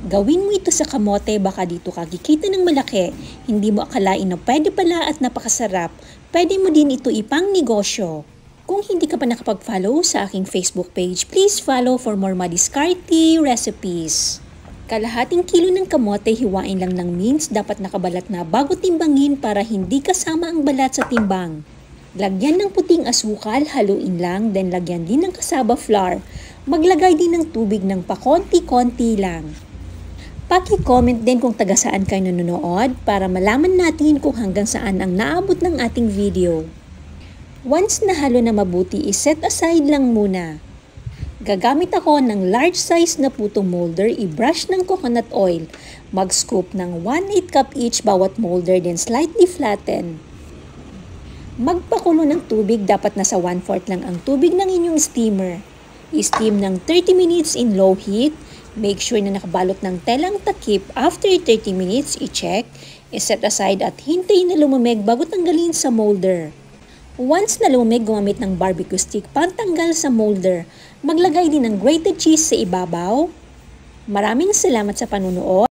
Gawin mo ito sa kamote, baka dito ka kikita ng malaki. Hindi mo akalain na pwede pala at napakasarap. Pwede mo din ito ipang negosyo. Kung hindi ka pa nakapag-follow sa aking Facebook page, please follow for more madiskarte recipes. Kalahating kilo ng kamote, hiwain lang ng mince, dapat nakabalat na bago timbangin para hindi kasama ang balat sa timbang. Lagyan ng puting asukal, haluin lang, then lagyan din ng cassava flour. Maglagay din ng tubig ng pakonti-konti lang. Paki-comment din kung taga saan kayo nanonood para malaman natin kung hanggang saan ang naabot ng ating video. Once nahalo na mabuti, iset aside lang muna. Gagamit ako ng large size na putong molder, i-brush ng coconut oil. Mag-scoop ng 1/8 cup each bawat molder, then slightly flatten. Magpakulo ng tubig, dapat nasa 1/4 lang ang tubig ng inyong steamer. I-steam ng 30 minutes in low heat. Make sure na nakabalot ng telang takip. After 30 minutes, i-check, i-set aside at hintayin na lumamig bago tanggalin sa molder. Once na lumamig, gumamit ng barbecue stick pantanggal sa molder. Maglagay din ng grated cheese sa ibabaw. Maraming salamat sa panunood.